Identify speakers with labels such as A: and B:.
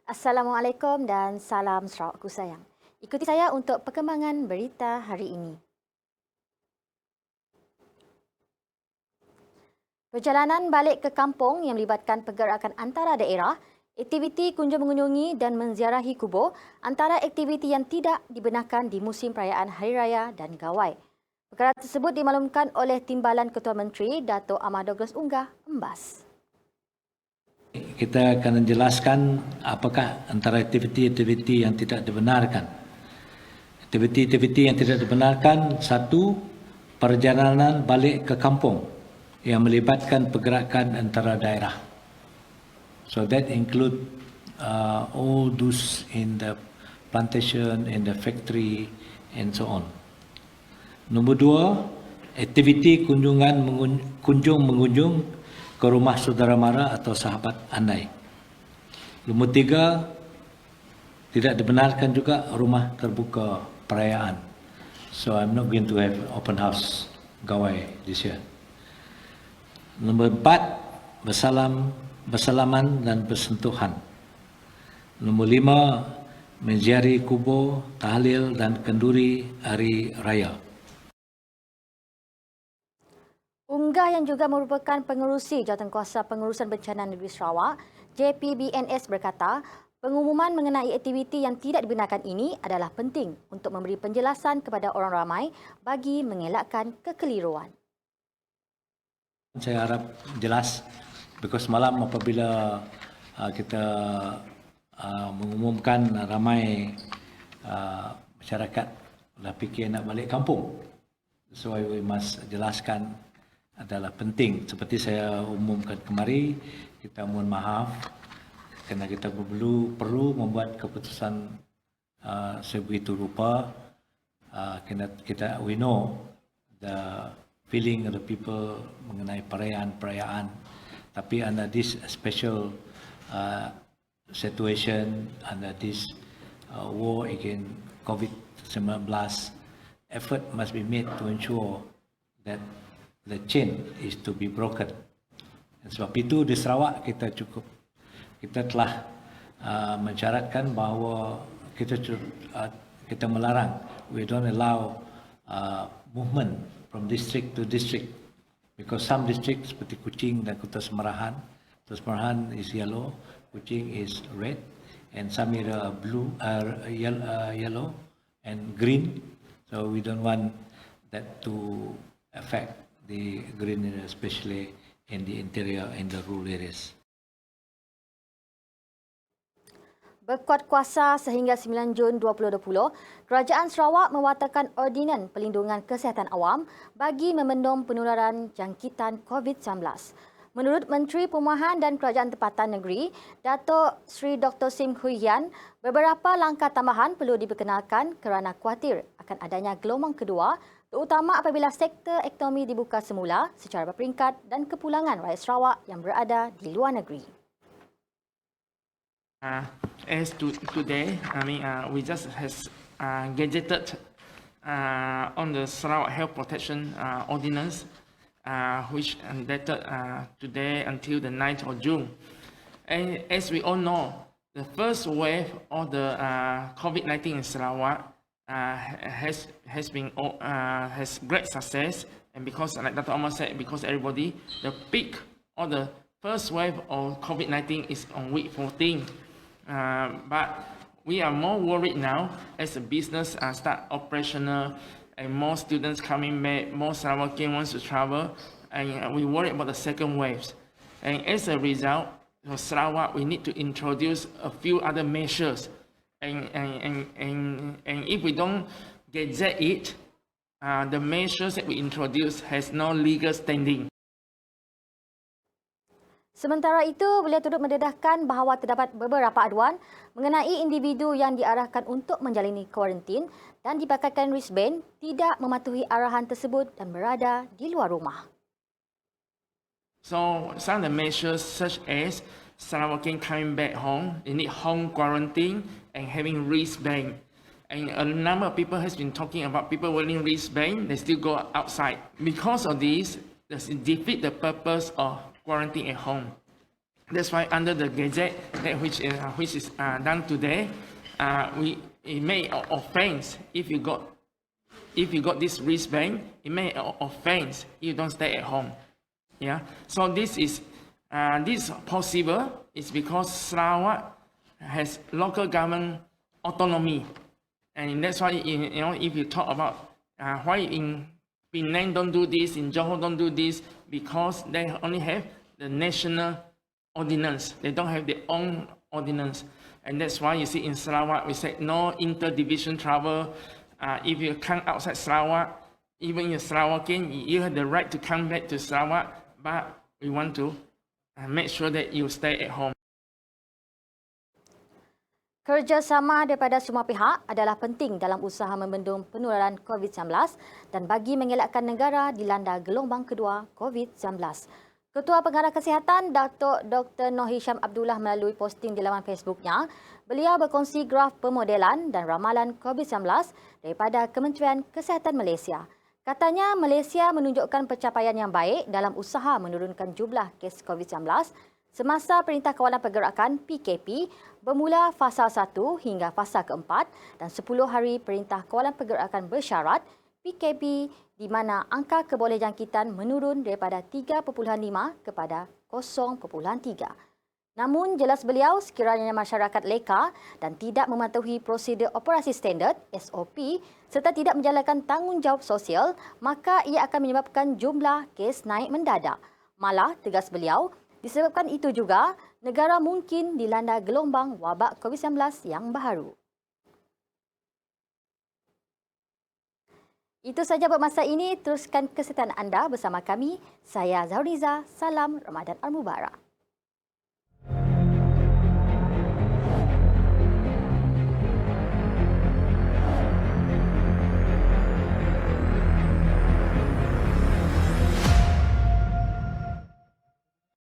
A: Assalamualaikum dan salam Sarawakku sayang. Ikuti saya untuk perkembangan berita hari ini. Perjalanan balik ke kampung yang melibatkan pergerakan antara daerah, aktiviti kunjung mengunjungi dan menziarahi kubur antara aktiviti yang tidak dibenarkan di musim perayaan Hari Raya dan Gawai. Perkara tersebut dimaklumkan oleh Timbalan Ketua Menteri Dato' Ahmad Douglas Unggah, Embas.
B: Kita akan menjelaskan apakah antara aktiviti-aktiviti yang tidak dibenarkan. Aktiviti-aktiviti yang tidak dibenarkan, satu, perjalanan balik ke kampung yang melibatkan pergerakan antara daerah. So that include all those in the plantation, in the factory and so on. Nombor dua, aktiviti kunjung mengunjung ke rumah saudara mara atau sahabat andai. Nombor tiga, tidak dibenarkan juga rumah terbuka perayaan. So I'm not going to have open house Gawai this year. Nombor empat, bersalaman dan bersentuhan. Nombor lima, menziarahi kubur, tahlil dan kenduri hari raya.
A: Unggah yang juga merupakan pengerusi Jawatankuasa Pengurusan Bencana Negeri Sarawak, JPBNS berkata, pengumuman mengenai aktiviti yang tidak dibenarkan ini adalah penting untuk memberi penjelasan kepada orang ramai bagi mengelakkan kekeliruan.
B: Saya harap jelas, because malam apabila kita mengumumkan ramai masyarakat dah fikir nak balik kampung. So we must jelaskan adalah penting. Seperti saya umumkan kemari, kita mohon maaf kerana kita perlu membuat keputusan sebegitu rupa. We know the feeling of the people mengenai perayaan, tapi under this special situation, under this war against COVID-19, effort must be made to ensure that the chain is to be broken. Sebab itu di Sarawak kita telah mensyaratkan bahawa kita melarang, we don't allow movement from district to district, because some districts seperti Kuching dan Kota Semarahan, Kota Semarahan is yellow, Kuching is red, and some area are yellow and green. So we don't want that to affect the green area, especially in the interior and the rural areas.
A: Berkuat kuasa sehingga 9 Jun 2020, Kerajaan Sarawak mewatakkan Ordinan Perlindungan Kesihatan Awam bagi membendung penularan jangkitan COVID-19. Menurut Menteri Perumahan dan Kerajaan Tempatan Negeri, Dato' Sri Dr. Sim Hui Hian, beberapa langkah tambahan perlu diperkenalkan kerana khawatir akan adanya gelombang kedua, terutama apabila sektor ekonomi dibuka semula secara berperingkat dan kepulangan rakyat Sarawak yang berada di luar negeri.
C: As today, we just has gazetted on the Sarawak Health Protection Ordinance, which dated today until the 9th of June. And as we all know, the first wave of the COVID-19 in Sarawak has great success, and because, like Dr. Omar said, because everybody, the peak of the first wave of COVID-19 is on week 14. But we are more worried now as the business start operational and more students coming back, more Sarawakian wants to travel, and we worry about the second waves. And as a result, for Sarawak, we need to introduce a few other measures. And if we don't gazette it, the measures that we introduce has no legal standing.
A: Sementara itu, beliau turut mendedahkan bahawa terdapat beberapa aduan mengenai individu yang diarahkan untuk menjalani kuarantin dan dipakaikan wristband tidak mematuhi arahan tersebut dan berada di luar rumah.
C: So some of the measures such as Sarawakian coming back home, they need home quarantine and having wristband. And a number of people has been talking about people wearing wristband, they still go outside. Because of this, it defeats the purpose of quarantine at home. That's why under the gazette that which is done today, it may offense if you got this wristband. It may offense if you don't stay at home. Yeah. So this is possible. It's because Sarawak has local government autonomy, and that's why if you talk about why in Penang don't do this, in Johor don't do this, because they only have the national ordinance. They don't have their own ordinance. And that's why you see in Sarawak, we say no interdivision travel. If you come outside Sarawak, even in Sarawakian, you have the right to come back to Sarawak, but we want to make sure that you stay at home.
A: Kerjasama daripada semua pihak adalah penting dalam usaha membendung penularan COVID-19 dan bagi mengelakkan negara dilanda gelombang kedua COVID-19. Ketua Pengarah Kesihatan Dr. Noh Hisham Abdullah melalui posting di laman Facebooknya, beliau berkongsi graf pemodelan dan ramalan COVID-19 daripada Kementerian Kesihatan Malaysia. Katanya Malaysia menunjukkan pencapaian yang baik dalam usaha menurunkan jumlah kes COVID-19 semasa Perintah Kawalan Pergerakan PKP bermula fasa 1 hingga fasa keempat dan 10 hari Perintah Kawalan Pergerakan bersyarat PKP di mana angka kebolehjangkitan menurun daripada 3.5 kepada 0.3. Namun jelas beliau sekiranya masyarakat leka dan tidak mematuhi prosedur operasi standard SOP serta tidak menjalankan tanggungjawab sosial, maka ia akan menyebabkan jumlah kes naik mendadak. Malah, tegas beliau, disebabkan itu juga negara mungkin dilanda gelombang wabak COVID-19 yang baharu. Itu saja buat masa ini. Teruskan kesihatan anda bersama kami. Saya Zahuriza. Salam Ramadan Al-Mubarak.